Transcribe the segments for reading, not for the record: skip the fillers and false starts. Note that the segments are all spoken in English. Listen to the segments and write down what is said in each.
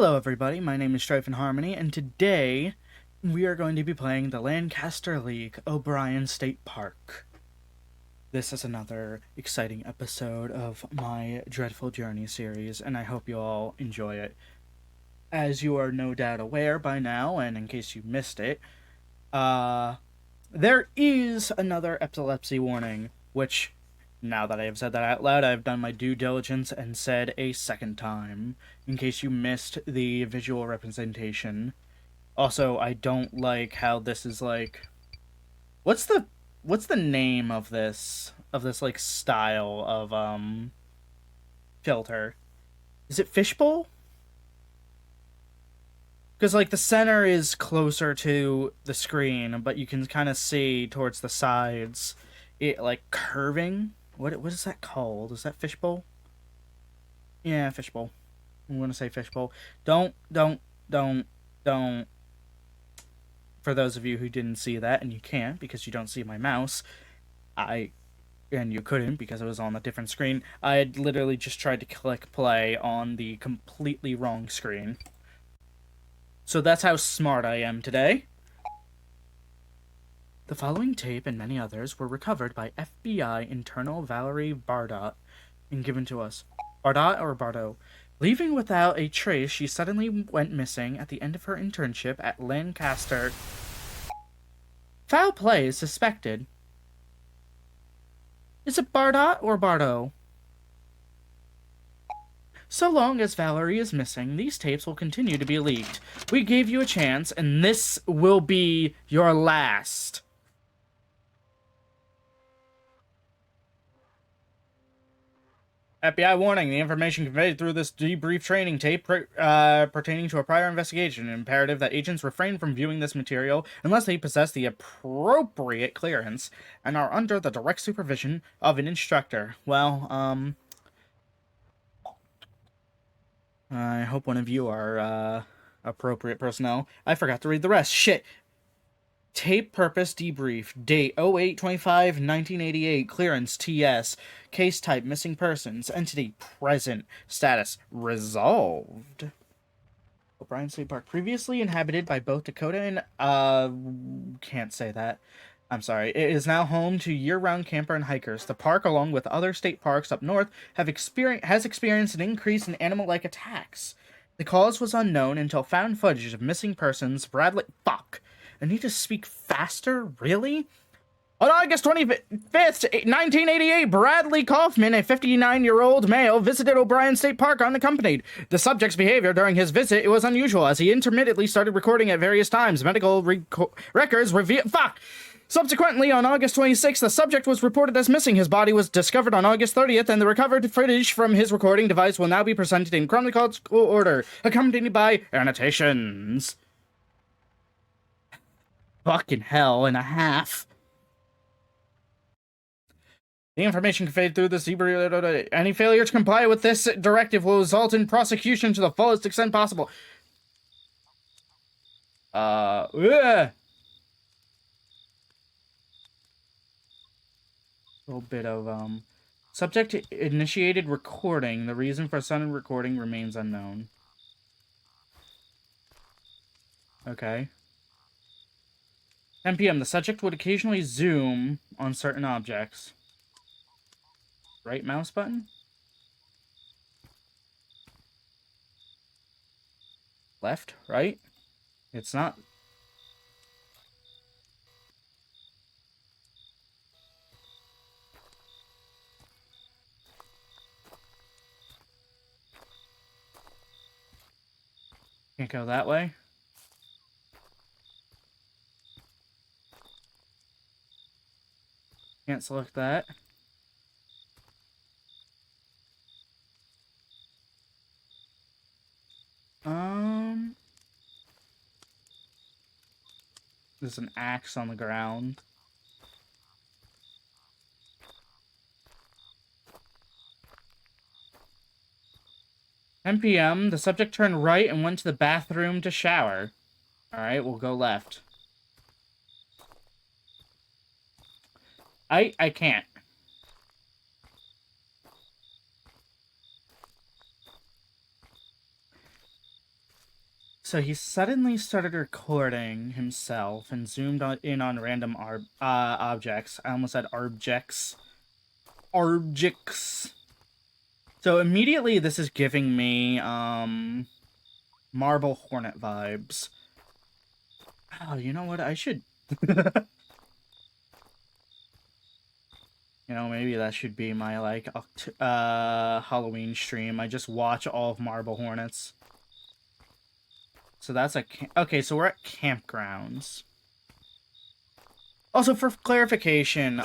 Hello everybody, my name is Strife and Harmony, and today we are going to be playing the Lancaster League, O'Brien State Park. This is another exciting episode of my Dreadful Journey series, and I hope you all enjoy it. As you are no doubt aware by now, and in case you missed it, there is another epilepsy warning, which, now that I have said that out loud, I've done my due diligence and said a second time, in case you missed the visual representation. Also, I don't like how this is like... What's the name of this like style of filter? Is it fishbowl? Because like the center is closer to the screen, but you can kind of see towards the sides it like curving. What is that called? Is that fishbowl? Yeah, fishbowl. I'm gonna say fishbowl. Don't. For those of you who didn't see that, and you can't because you don't see my mouse, and you couldn't because it was on a different screen, I had literally just tried to click play on the completely wrong screen. So that's how smart I am today. The following tape and many others were recovered by FBI internal Valerie Bardot and given to us. Bardot or Bardot? Leaving without a trace, she suddenly went missing at the end of her internship at Lancaster. Foul play is suspected. Is it Bardot or Bardot? So long as Valerie is missing, these tapes will continue to be leaked. We gave you a chance, and this will be your last. FBI warning, the information conveyed through this debrief training tape pertaining to a prior investigation, imperative that agents refrain from viewing this material unless they possess the appropriate clearance and are under the direct supervision of an instructor. Well, I hope one of you are, appropriate personnel. I forgot to read the rest. Shit! Tape purpose debrief. Date 08/25/1988. Clearance TS. Case type missing persons. Entity present. Status resolved. O'Brien State Park previously inhabited by both Dakota and can't say that. I'm sorry. It is now home to year-round camper and hikers. The park, along with other state parks up north, has experienced an increase in animal-like attacks. The cause was unknown until found footage of missing persons. Fuck. I need to speak faster? Really? On August 25th, 1988, Bradley Kaufman, a 59-year-old male, visited O'Brien State Park unaccompanied. The subject's behavior during his visit was unusual, as he intermittently started recording at various times. Medical records reveal... Fuck! Subsequently, on August 26th, the subject was reported as missing. His body was discovered on August 30th, and the recovered footage from his recording device will now be presented in chronological order, accompanied by annotations. Fucking hell and a half. The information conveyed through this any failure to comply with this directive will result in prosecution to the fullest extent possible. A little bit of, subject initiated recording. The reason for sudden recording remains unknown. Okay. 10 p.m. The subject would occasionally zoom on certain objects. Right mouse button? Left? Right? It's not... Can't go that way? Can't select that. There's an axe on the ground. "10 p.m. The subject turned right and went to the bathroom to shower." Alright, we'll go left. I can't. So he suddenly started recording himself and zoomed in on random objects. I almost said objects. Objects. So immediately this is giving me, Marble Hornet vibes. Oh, you know what? I should... You know, maybe that should be my, like, Halloween stream. I just watch all of Marble Hornets. So that's a... Okay, so we're at campgrounds. Also, for clarification...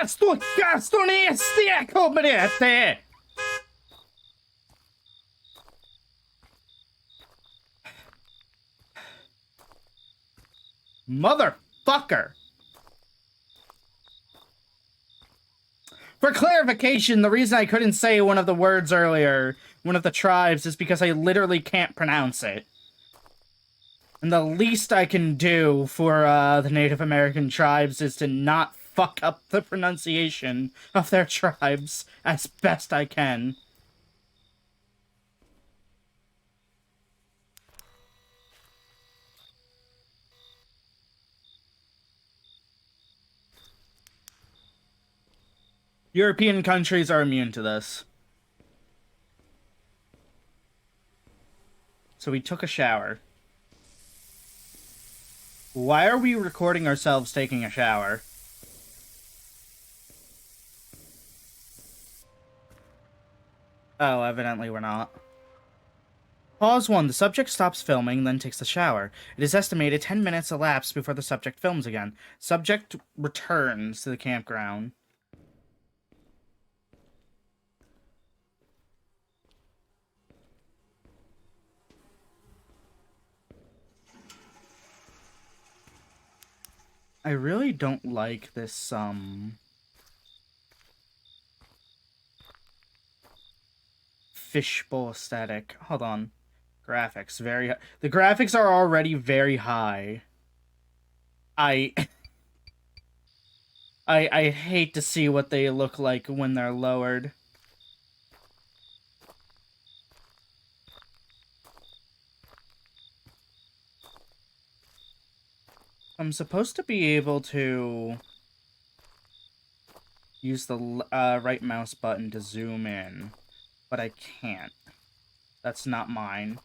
sto cazzo ne stia cobrete! Motherfucker! For clarification, the reason I couldn't say one of the words earlier, one of the tribes, is because I literally can't pronounce it. And the least I can do for the Native American tribes is to not fuck up the pronunciation of their tribes as best I can. European countries are immune to this. So we took a shower. Why are we recording ourselves taking a shower? Oh, evidently we're not. Pause 1. The subject stops filming, then takes a shower. It is estimated 10 minutes elapse before the subject films again. Subject returns to the campground. I really don't like this, fishbowl aesthetic. Hold on. Graphics, the graphics are already very high. I hate to see what they look like when they're lowered. I'm supposed to be able to use the right mouse button to zoom in, but I can't. That's not mine.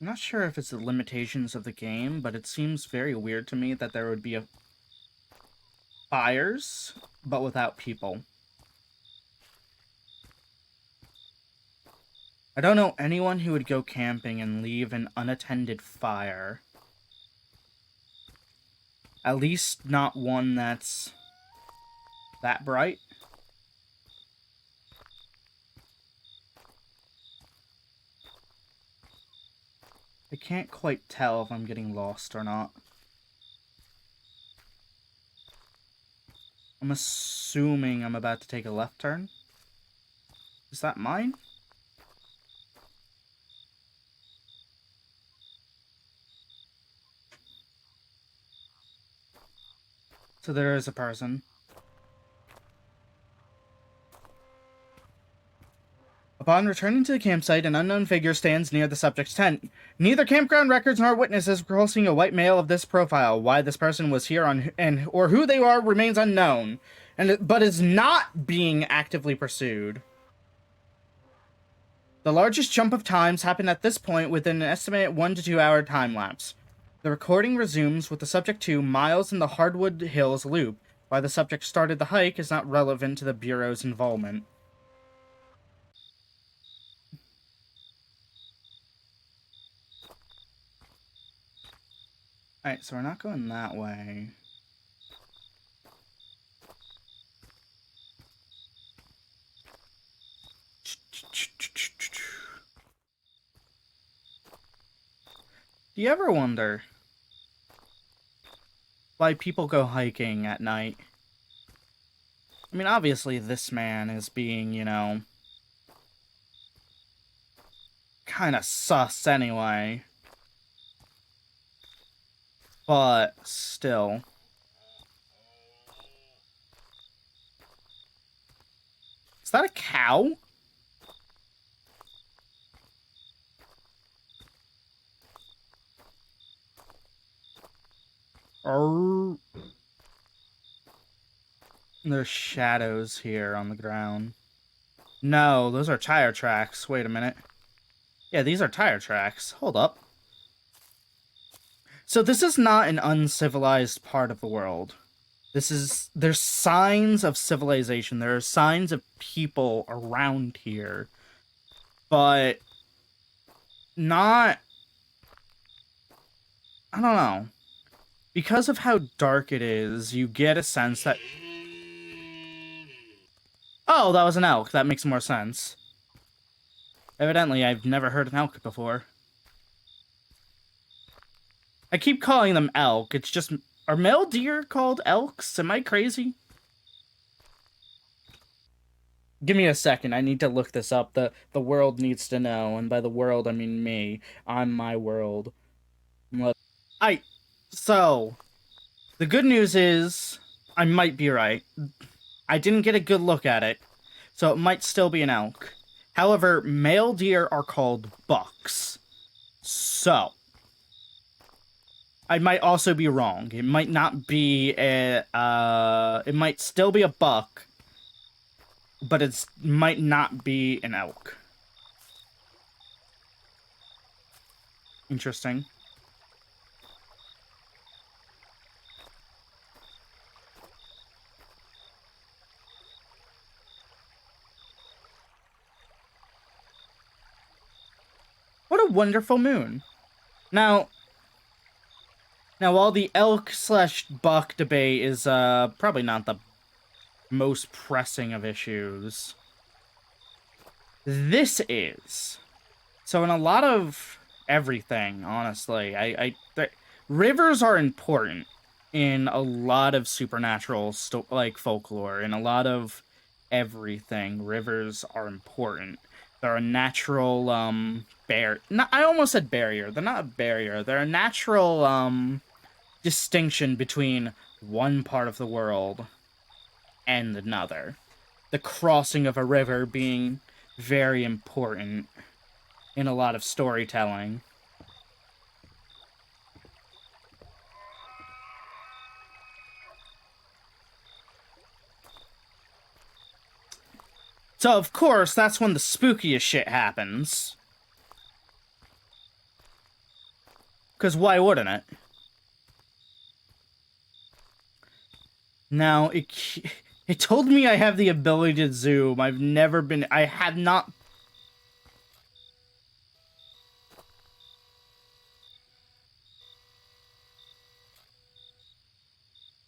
I'm not sure if it's the limitations of the game, but it seems very weird to me that there would be fires, but without people. I don't know anyone who would go camping and leave an unattended fire. At least not one that's that bright. I can't quite tell if I'm getting lost or not. I'm assuming I'm about to take a left turn. Is that mine? So there is a person. Upon returning to the campsite, an unknown figure stands near the subject's tent. Neither campground records nor witnesses recall seeing a white male of this profile. Why this person was here or who they are remains unknown, but is not being actively pursued. The largest jump of times happened at this point within an estimated 1 to 2 hour time lapse. The recording resumes with the subject 2 miles in the Hardwood Hills loop. Why the subject started the hike is not relevant to the Bureau's involvement. Alright, so we're not going that way. Do you ever wonder why people go hiking at night? I mean, obviously this man is being, you know, kind of sus anyway. But still. Is that a cow? Or there's shadows here on the ground. No, those are tire tracks. Wait a minute. Yeah, these are tire tracks. Hold up. So this is not an uncivilized part of the world. There's signs of civilization. There are signs of people around here. But not, I don't know. Because of how dark it is, you get a sense that... Oh, that was an elk. That makes more sense. Evidently, I've never heard an elk before. I keep calling them elk. It's just... Are male deer called elks? Am I crazy? Give me a second. I need to look this up. The world needs to know. And by the world, I mean me. I'm my world. So, the good news is, I might be right. I didn't get a good look at it, so it might still be an elk. However, male deer are called bucks. So, I might also be wrong. It might not be it might still be a buck, but it might not be an elk. Interesting. What a wonderful moon. Now, while the elk/buck debate is probably not the most pressing of issues, this is. So in a lot of everything, honestly, rivers are important in a lot of supernatural like folklore. In a lot of everything, rivers are important. They're a natural I almost said barrier. They're not a barrier. They're a natural distinction between one part of the world and another. The crossing of a river being very important in a lot of storytelling. So, of course, that's when the spookiest shit happens. Because why wouldn't it? Now, it told me I have the ability to zoom. I have not...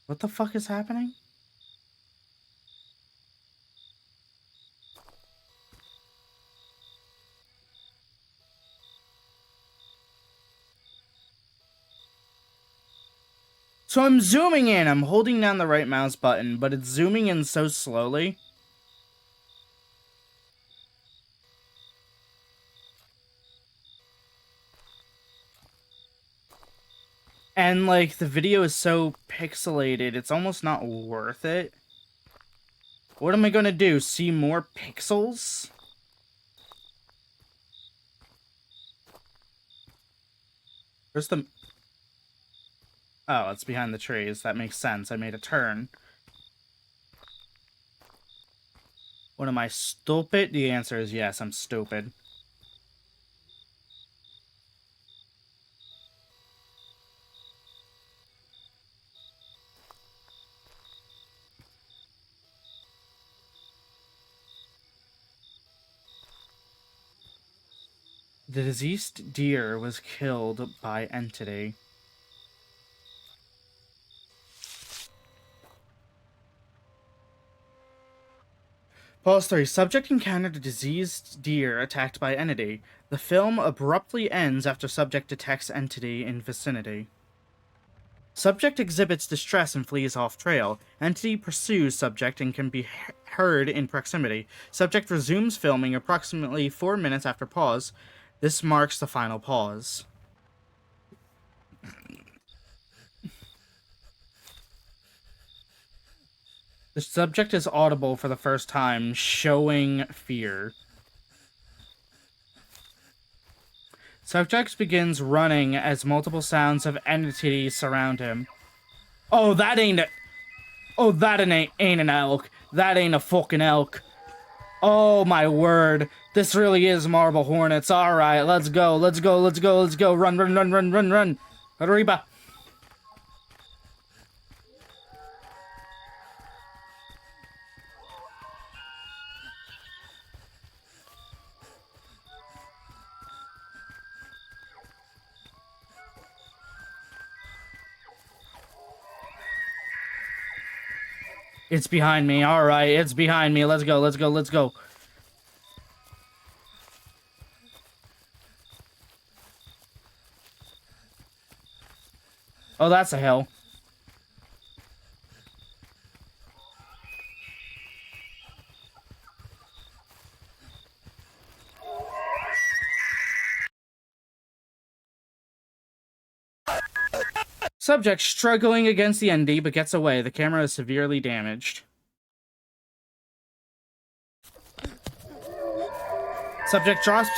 What the fuck is happening? So I'm zooming in. I'm holding down the right mouse button, but it's zooming in so slowly. And, like, the video is so pixelated, it's almost not worth it. What am I gonna do? See more pixels? Where's the... Oh, it's behind the trees. That makes sense. I made a turn. What am I, stupid? The answer is yes, I'm stupid. The deceased deer was killed by entity. Pause 3. Subject encountered a diseased deer attacked by entity. The film abruptly ends after subject detects entity in vicinity. Subject exhibits distress and flees off trail. Entity pursues subject and can be heard in proximity. Subject resumes filming approximately 4 minutes after pause. This marks the final pause. The subject is audible for the first time, showing fear. Subject begins running as multiple sounds of entities surround him. Oh, that ain't a... Oh, that ain't an elk. That ain't a fucking elk. Oh, my word. This really is Marble Hornets. Alright, let's go, let's go, let's go, let's go. Run, run, run, run, run, run. Arriba. It's behind me. Alright, it's behind me. Let's go, let's go, let's go. Oh, that's a hill. Subject struggling against the entity, but gets away. The camera is severely damaged. Subject drops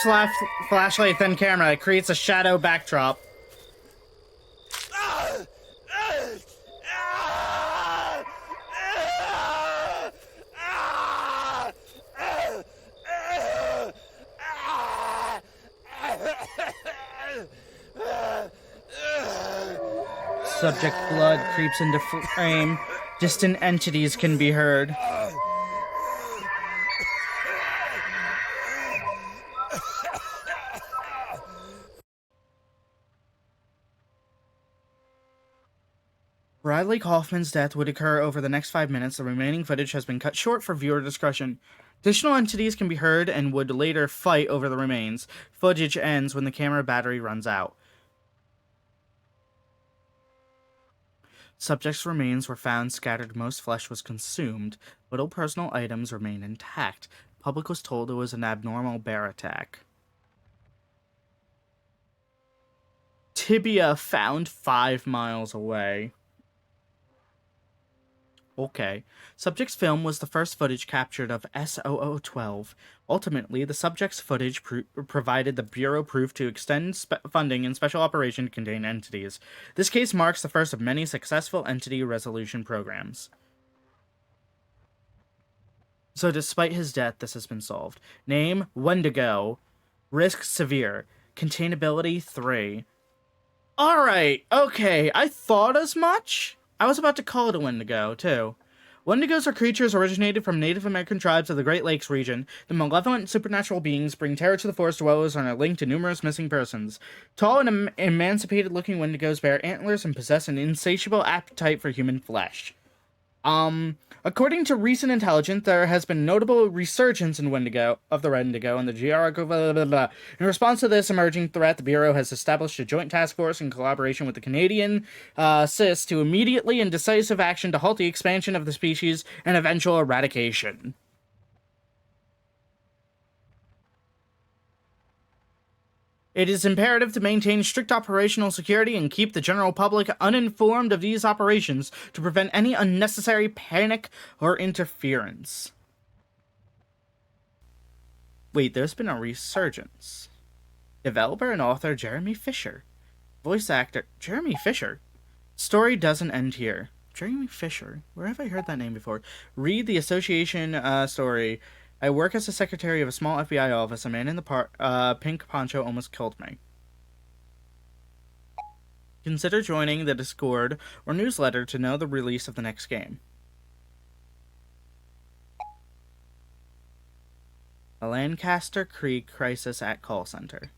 flashlight, then camera. It creates a shadow backdrop. Subject blood creeps into frame. Distant entities can be heard. Bradley Kaufman's death would occur over the next 5 minutes. The remaining footage has been cut short for viewer discretion. Additional entities can be heard and would later fight over the remains. Footage ends when the camera battery runs out. Subject's remains were found scattered. Most flesh was consumed. Little personal items remain intact. Public was told it was an abnormal bear attack. Tibia found 5 miles away. Okay. Subject's film was the first footage captured of S0012. Ultimately, the subject's footage provided the Bureau proof to extend funding in special operation to contain entities. This case marks the first of many successful entity resolution programs. So despite his death, this has been solved. Name, Wendigo. Risk, severe. Containability, 3. Alright, okay, I thought as much. I was about to call it a Wendigo, too. Wendigos are creatures originated from Native American tribes of the Great Lakes region. The malevolent supernatural beings bring terror to the forest dwellers and are linked to numerous missing persons. Tall and emancipated-looking Wendigos bear antlers and possess an insatiable appetite for human flesh. According to recent intelligence, there has been notable resurgence in the Wendigo and the geographical. In response to this emerging threat, the Bureau has established a joint task force in collaboration with the Canadian CIS to immediately and decisive action to halt the expansion of the species and eventual eradication. It is imperative to maintain strict operational security and keep the general public uninformed of these operations to prevent any unnecessary panic or interference. Wait, there's been a resurgence. Developer and author Jeremy Fisher. Voice actor Jeremy Fisher. Story doesn't end here. Jeremy Fisher. Where have I heard that name before? Read the association story. I work as a secretary of a small FBI office. A man in the pink poncho almost killed me. Consider joining the Discord or newsletter to know the release of the next game. A Lancaster Creek crisis at call center.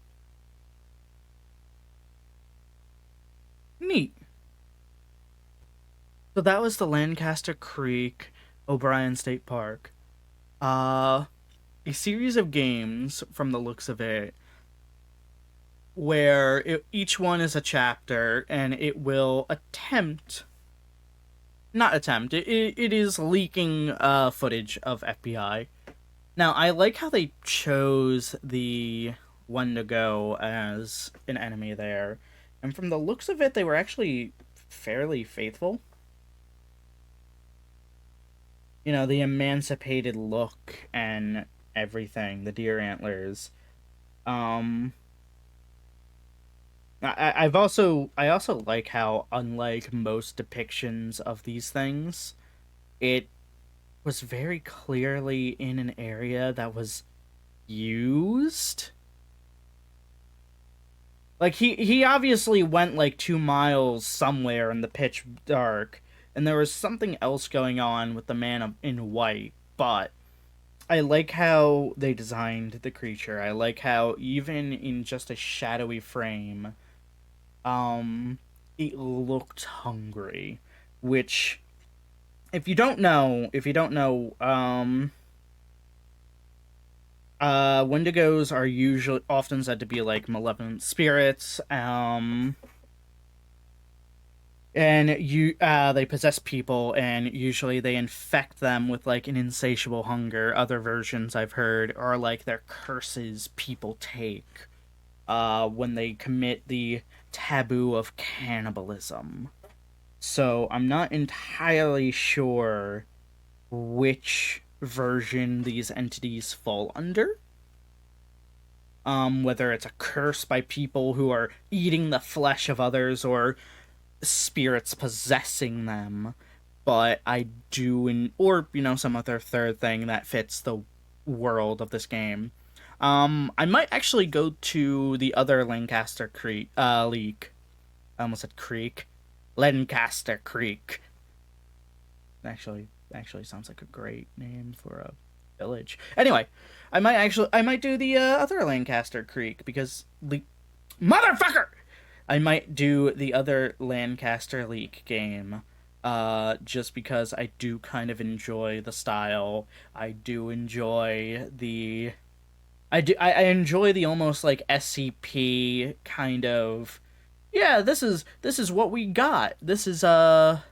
Neat. So that was the Lancaster Creek O'Brien State Park. A series of games, from the looks of it, where each one is a chapter, and it will it is leaking footage of FBI. Now, I like how they chose the Wendigo as an enemy there, and from the looks of it, they were actually fairly faithful. you know, the emancipated look and everything, the deer antlers. Um, I also like how, unlike most depictions of these things, it was very clearly in an area that was used. Like he obviously went like 2 miles somewhere in the pitch dark, and there was something else going on with the man in white. But I like how they designed the creature. I like how even in just a shadowy frame, um, it looked hungry, which if you don't know, Wendigos are usually often said to be like malevolent spirits, and they possess people, and usually they infect them with like an insatiable hunger. Other versions I've heard are like their curses people take, when they commit the taboo of cannibalism. So I'm not entirely sure which version these entities fall under. Whether it's a curse by people who are eating the flesh of others or spirits possessing them. But I do, or, you know, some other third thing that fits the world of this game. I might actually go to the other Lancaster Creek, leak. I almost said creek. Lancaster Creek. Actually sounds like a great name for a village. Anyway, I might do the other Lancaster Creek because motherfucker. I might do the other Lancaster Leak game, just because I do kind of enjoy the style. I do enjoy the I enjoy the almost like SCP kind of, yeah, this is what we got. This is the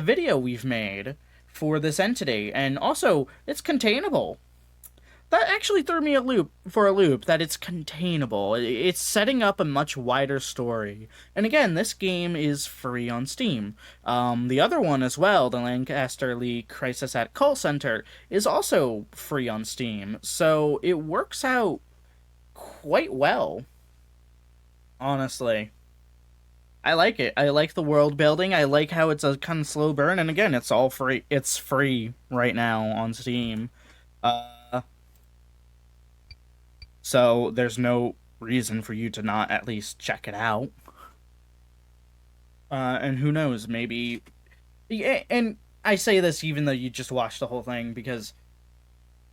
video we've made for this entity, and also it's containable. That actually threw me a loop that it's containable. It's setting up a much wider story. And again, this game is free on Steam. The other one as well, the Lancaster Lee Crisis at Call Center, is also free on Steam. So it works out quite well, honestly. I like it. I like the world building. I like how it's a kind of slow burn. And again, it's all free. It's free right now on Steam. Uh, So there's no reason for you to not at least check it out. And who knows, maybe. Yeah, and I say this even though you just watched the whole thing, because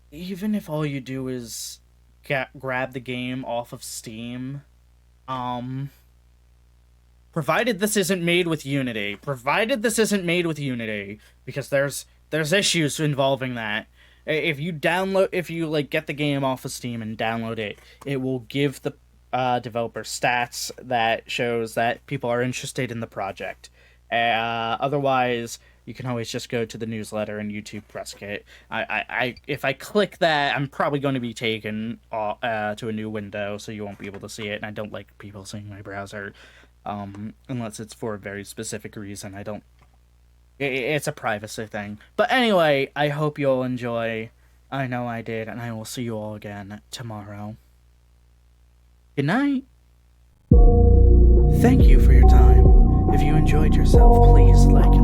even if all you do is grab the game off of Steam, um, provided this isn't made with Unity, because there's issues involving that. If you like get the game off of Steam and download it, it will give the developer stats that shows that people are interested in the project. Otherwise, you can always just go to the newsletter and YouTube press kit. If I click that, I'm probably going to be taken to a new window, so you won't be able to see it. And I don't like people seeing my browser, unless it's for a very specific reason. I don't. It's a privacy thing. But anyway, I hope you'll enjoy. I know I did, and I will see you all again tomorrow. Good night. Thank you for your time. If you enjoyed yourself, please like